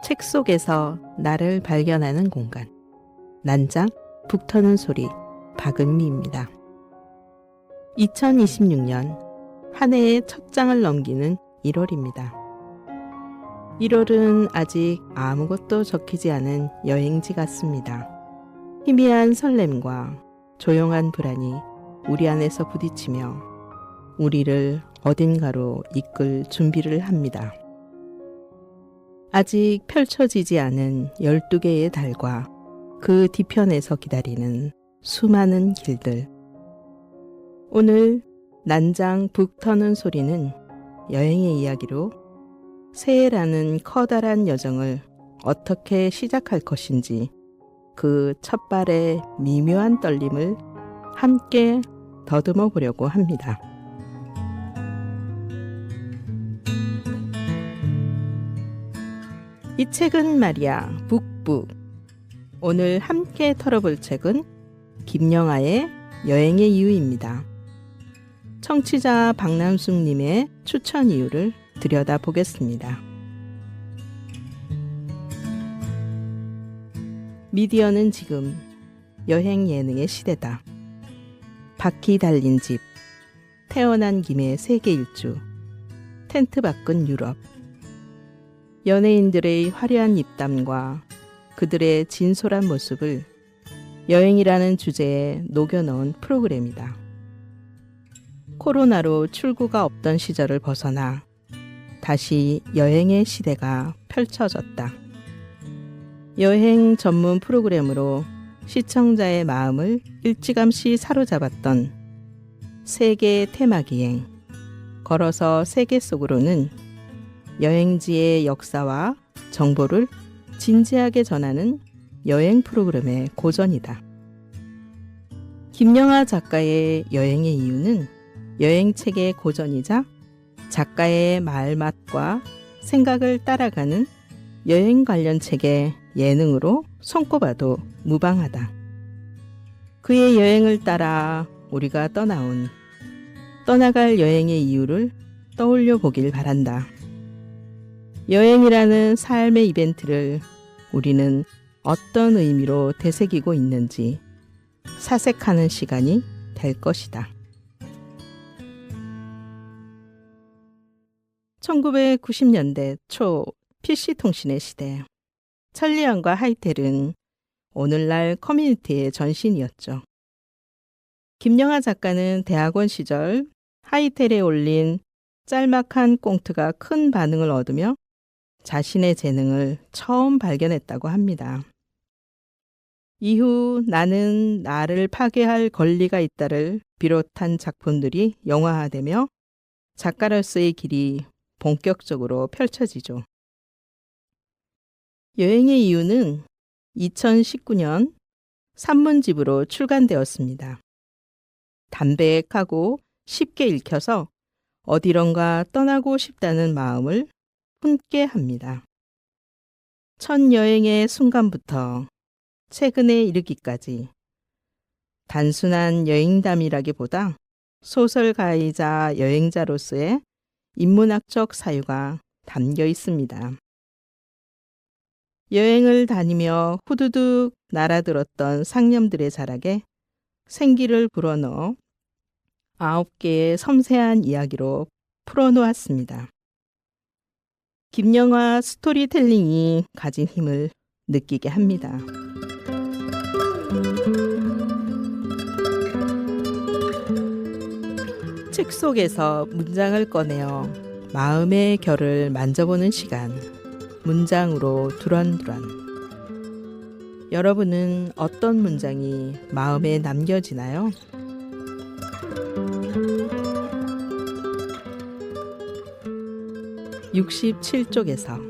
책 속에서 나를 발견하는 공간. 난장 북 터는 소리 박은미입니다. 2026년 한 해의 첫 장을 넘기는 1월입니다. 1월은 아직 아무것도 적히지 않은 여행지 같습니다. 희미한 설렘과 조용한 불안이 우리 안에서 부딪히며 우리를 어딘가로 이끌 준비를 합니다. 아직 펼쳐지지 않은 12개의 달과 그 뒤편에서 기다리는 수많은 길들. 오늘 난장 북 터는 소리는 여행의 이야기로 새해라는 커다란 여정을 어떻게 시작할 것인지 그 첫발의 미묘한 떨림을 함께 더듬어 보려고 합니다. 이 책은 말이야 북북. 오늘 함께 털어볼 책은 김영하의 여행의 이유입니다. 청취자 박남숙님의 추천 이유를 들여다보겠습니다. 미디어는 지금 여행 예능의 시대다. 바퀴 달린 집, 태어난 김에 세계 일주, 텐트 밖은 유럽. 연예인들의 화려한 입담과 그들의 진솔한 모습을 여행이라는 주제에 녹여넣은 프로그램이다. 코로나로 출구가 없던 시절을 벗어나 다시 여행의 시대가 펼쳐졌다. 여행 전문 프로그램으로 시청자의 마음을 일찌감치 사로잡았던 세계 테마기행, 걸어서 세계 속으로는 여행지의 역사와 정보를 진지하게 전하는 여행 프로그램의 고전이다. 김영하 작가의 여행의 이유는 여행책의 고전이자 작가의 말맛과 생각을 따라가는 여행 관련 책의 예능으로 손꼽아도 무방하다. 그의 여행을 따라 우리가 떠나갈 여행의 이유를 떠올려 보길 바란다. 여행이라는 삶의 이벤트를 우리는 어떤 의미로 되새기고 있는지 사색하는 시간이 될 것이다. 1990년대 초 PC통신의 시대, 천리안과 하이텔은 오늘날 커뮤니티의 전신이었죠. 김영하 작가는 대학원 시절 하이텔에 올린 짤막한 꽁트가 큰 반응을 얻으며 자신의 재능을 처음 발견했다고 합니다. 이후 나는 나를 파괴할 권리가 있다를 비롯한 작품들이 영화화되며 작가로서의 길이 본격적으로 펼쳐지죠. 여행의 이유는 2019년 산문집으로 출간되었습니다. 담백하고 쉽게 읽혀서 어디론가 떠나고 싶다는 마음을 품게 합니다. 첫 여행의 순간부터 최근에 이르기까지 단순한 여행담이라기보다 소설가이자 여행자로서의 인문학적 사유가 담겨 있습니다. 여행을 다니며 후두둑 날아들었던 상념들의 자락에 생기를 불어넣어 9개의 섬세한 이야기로 풀어놓았습니다. 김영하 스토리텔링이 가진 힘을 느끼게 합니다. 책 속에서 문장을 꺼내어 마음의 결을 만져보는 시간, 문장으로 두런두런. 여러분은 어떤 문장이 마음에 남겨지나요? (67쪽에서)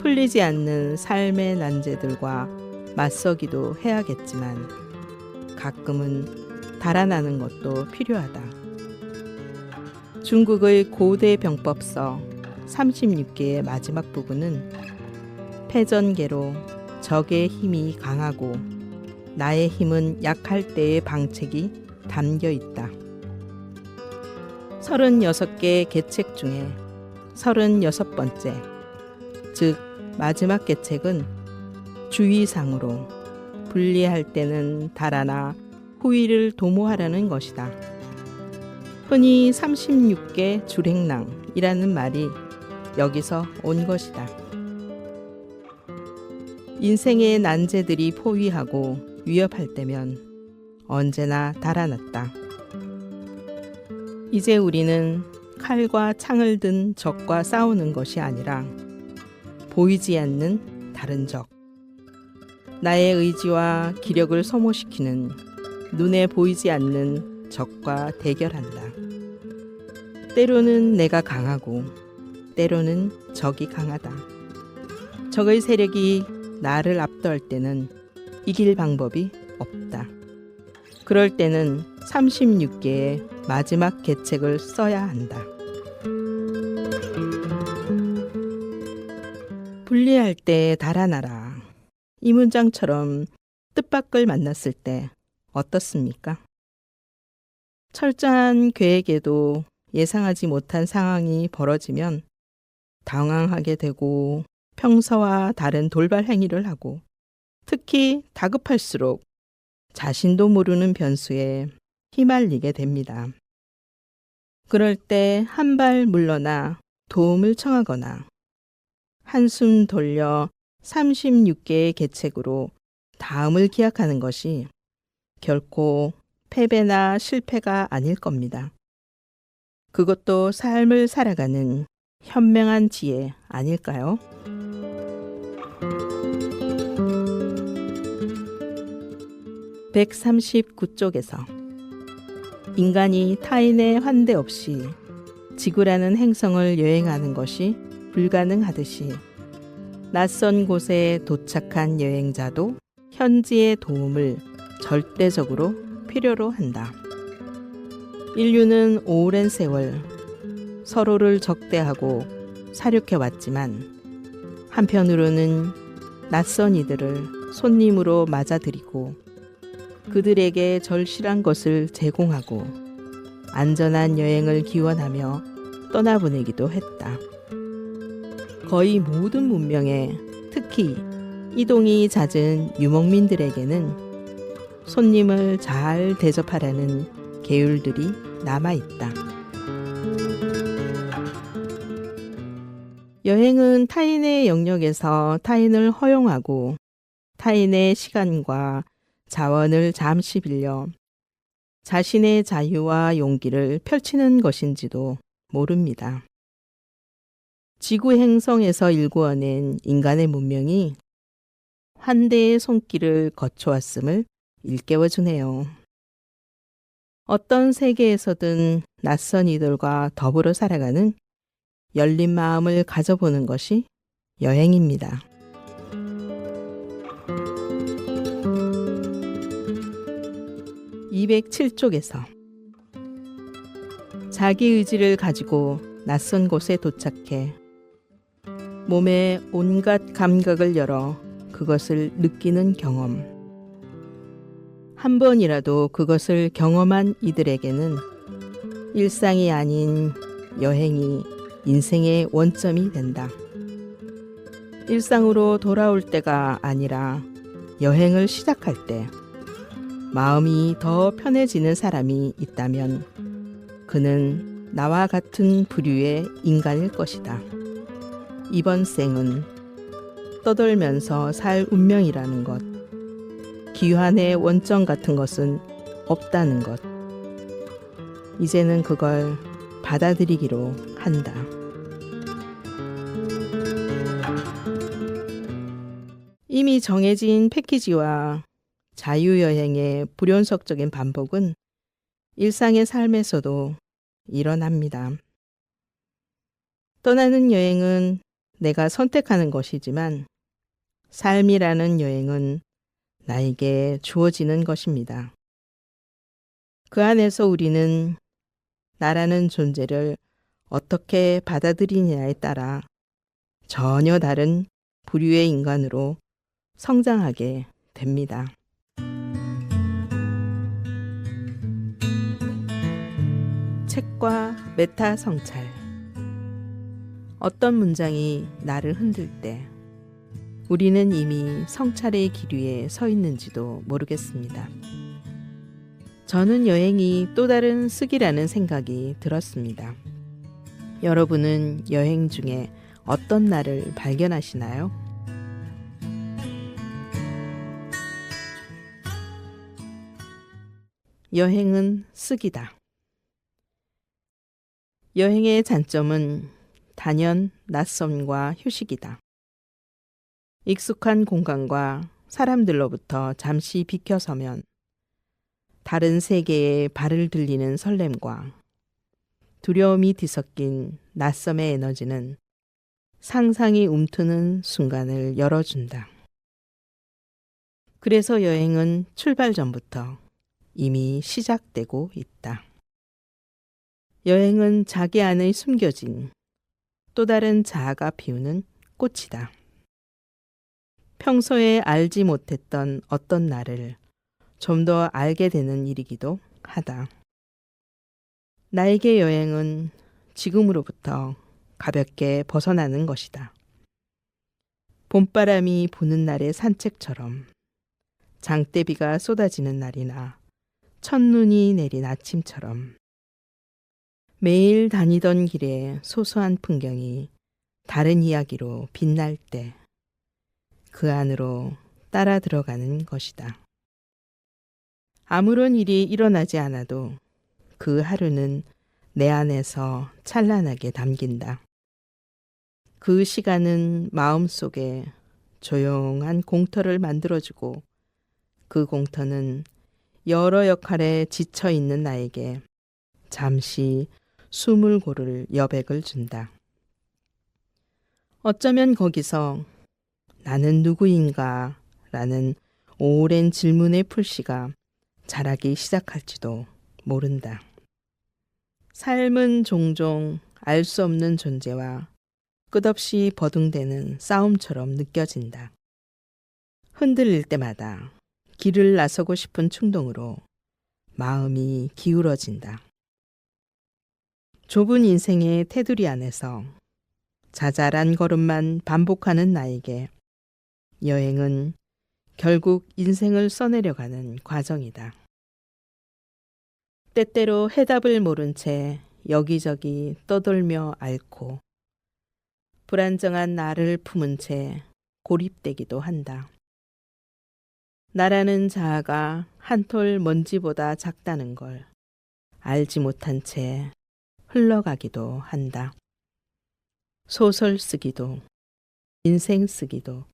풀리지 않는 삶의 난제들과 맞서기도 해야겠지만 가끔은 달아나는 것도 필요하다. 중국의 고대 병법서 36개의 마지막 부분은 패전계로 적의 힘이 강하고 나의 힘은 약할 때의 방책이 담겨 있다. 36개 계책 중에 36번째, 즉 마지막 계책은 주의상으로 분리할 때는 달아나 후위를 도모하라는 것이다. 흔히 36개 줄행랑이라는 말이 여기서 온 것이다. 인생의 난제들이 포위하고 위협할 때면 언제나 달아났다. 이제 우리는 칼과 창을 든 적과 싸우는 것이 아니라 보이지 않는 다른 적, 나의 의지와 기력을 소모시키는 눈에 보이지 않는 적과 대결한다. 때로는 내가 강하고 때로는 적이 강하다. 적의 세력이 나를 압도할 때는 이길 방법이 없다. 그럴 때는 36개의 마지막 계책을 써야 한다. 분리할 때 달아나라. 이 문장처럼 뜻밖을 만났을 때 어떻습니까? 철저한 계획에도 예상하지 못한 상황이 벌어지면 당황하게 되고 평소와 다른 돌발 행위를 하고 특히 다급할수록 자신도 모르는 변수에 휘말리게 됩니다. 그럴 때 한 발 물러나 도움을 청하거나 한숨 돌려 36개의 계책으로 다음을 기약하는 것이 결코 패배나 실패가 아닐 겁니다. 그것도 삶을 살아가는 현명한 지혜 아닐까요? (139쪽에서) 인간이 타인의 환대 없이 지구라는 행성을 여행하는 것이 불가능하듯이 낯선 곳에 도착한 여행자도 현지의 도움을 절대적으로 필요로 한다. 인류는 오랜 세월 서로를 적대하고 사륙해왔지만 한편으로는 낯선 이들을 손님으로 맞아들이고 그들에게 절실한 것을 제공하고 안전한 여행을 기원하며 떠나보내기도 했다. 거의 모든 문명에 특히 이동이 잦은 유목민들에게는 손님을 잘 대접하라는 계율들이 남아있다. 여행은 타인의 영역에서 타인을 허용하고 타인의 시간과 자원을 잠시 빌려 자신의 자유와 용기를 펼치는 것인지도 모릅니다. 지구 행성에서 일구어낸 인간의 문명이 환대의 손길을 거쳐왔음을 일깨워주네요. 어떤 세계에서든 낯선 이들과 더불어 살아가는 열린 마음을 가져보는 것이 여행입니다. (207쪽에서) 자기 의지를 가지고 낯선 곳에 도착해 몸의 온갖 감각을 열어 그것을 느끼는 경험. 한 번이라도 그것을 경험한 이들에게는 일상이 아닌 여행이 인생의 원점이 된다. 일상으로 돌아올 때가 아니라 여행을 시작할 때 마음이 더 편해지는 사람이 있다면 그는 나와 같은 부류의 인간일 것이다. 이번 생은 떠돌면서 살 운명이라는 것, 기환의 원점 같은 것은 없다는 것, 이제는 그걸 받아들이기로 한다. 이미 정해진 패키지와 자유여행의 불연속적인 반복은 일상의 삶에서도 일어납니다. 떠나는 여행은 내가 선택하는 것이지만 삶이라는 여행은 나에게 주어지는 것입니다. 그 안에서 우리는 나라는 존재를 어떻게 받아들이느냐에 따라 전혀 다른 부류의 인간으로 성장하게 됩니다. 책과 메타 성찰. 어떤 문장이 나를 흔들 때 우리는 이미 성찰의 길 위에 서 있는지도 모르겠습니다. 저는 여행이 또 다른 쓱이라는 생각이 들었습니다. 여러분은 여행 중에 어떤 날을 발견하시나요? 여행은 쓱이다. 여행의 장점은 단연 낯섦과 휴식이다. 익숙한 공간과 사람들로부터 잠시 비켜서면 다른 세계에 발을 들리는 설렘과 두려움이 뒤섞인 낯섦의 에너지는 상상이 움트는 순간을 열어준다. 그래서 여행은 출발 전부터 이미 시작되고 있다. 여행은 자기 안에 숨겨진 또 다른 자아가 피우는 꽃이다. 평소에 알지 못했던 어떤 나를 좀 더 알게 되는 일이기도 하다. 나에게 여행은 지금으로부터 가볍게 벗어나는 것이다. 봄바람이 부는 날의 산책처럼, 장대비가 쏟아지는 날이나 첫눈이 내린 아침처럼 매일 다니던 길의 소소한 풍경이 다른 이야기로 빛날 때 그 안으로 따라 들어가는 것이다. 아무런 일이 일어나지 않아도 그 하루는 내 안에서 찬란하게 담긴다. 그 시간은 마음속에 조용한 공터를 만들어주고 그 공터는 여러 역할에 지쳐 있는 나에게 잠시 숨을 고를 여백을 준다. 어쩌면 거기서 나는 누구인가 라는 오랜 질문의 풀씨가 자라기 시작할지도 모른다. 삶은 종종 알 수 없는 존재와 끝없이 버둥대는 싸움처럼 느껴진다. 흔들릴 때마다 길을 나서고 싶은 충동으로 마음이 기울어진다. 좁은 인생의 테두리 안에서 자잘한 걸음만 반복하는 나에게 여행은 결국 인생을 써내려가는 과정이다. 때때로 해답을 모른 채 여기저기 떠돌며 앓고 불안정한 나를 품은 채 고립되기도 한다. 나라는 자아가 한 톨 먼지보다 작다는 걸 알지 못한 채 흘러가기도 한다. 소설 쓰기도, 인생 쓰기도,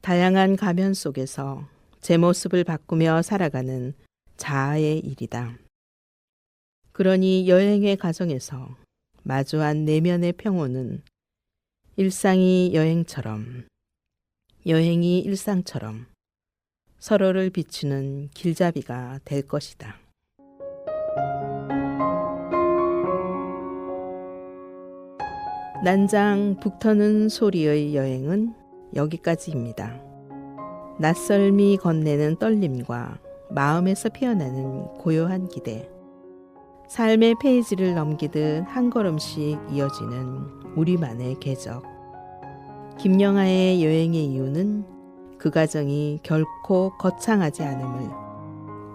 다양한 가면 속에서 제 모습을 바꾸며 살아가는 자아의 일이다. 그러니 여행의 과정에서 마주한 내면의 평온은 일상이 여행처럼, 여행이 일상처럼 서로를 비추는 길잡이가 될 것이다. 난장 북터는 소리의 여행은 여기까지입니다. 낯설미 건네는 떨림과 마음에서 피어나는 고요한 기대, 삶의 페이지를 넘기듯 한 걸음씩 이어지는 우리만의 궤적. 김영하의 여행의 이유는 그 과정이 결코 거창하지 않음을,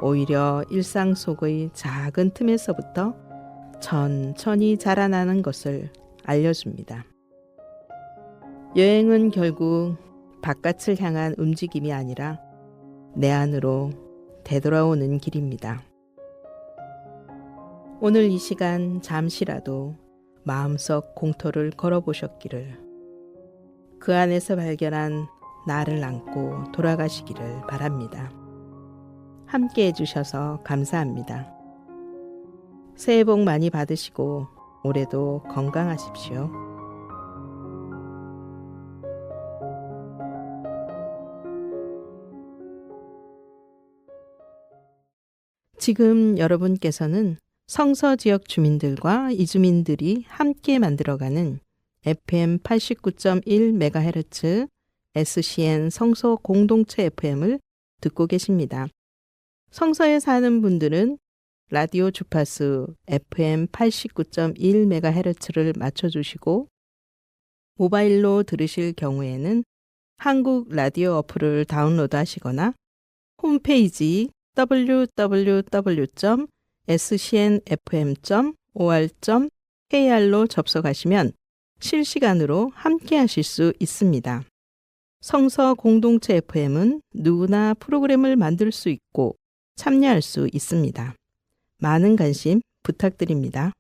오히려 일상 속의 작은 틈에서부터 천천히 자라나는 것을 알려줍니다. 여행은 결국 바깥을 향한 움직임이 아니라 내 안으로 되돌아오는 길입니다. 오늘 이 시간 잠시라도 마음속 공터를 걸어보셨기를, 그 안에서 발견한 나를 안고 돌아가시기를 바랍니다. 함께 해주셔서 감사합니다. 새해 복 많이 받으시고 올해도 건강하십시오. 지금 여러분께서는 성서 지역 주민들과 이주민들이 함께 만들어가는 FM 89.1MHz SCN 성서 공동체 FM을 듣고 계십니다. 성서에 사는 분들은 라디오 주파수 FM 89.1MHz를 맞춰주시고 모바일로 들으실 경우에는 한국 라디오 어플을 다운로드 하시거나 홈페이지 www.scnfm.or.kr로 접속하시면 실시간으로 함께 하실 수 있습니다. 성서 공동체 FM은 누구나 프로그램을 만들 수 있고 참여할 수 있습니다. 많은 관심 부탁드립니다.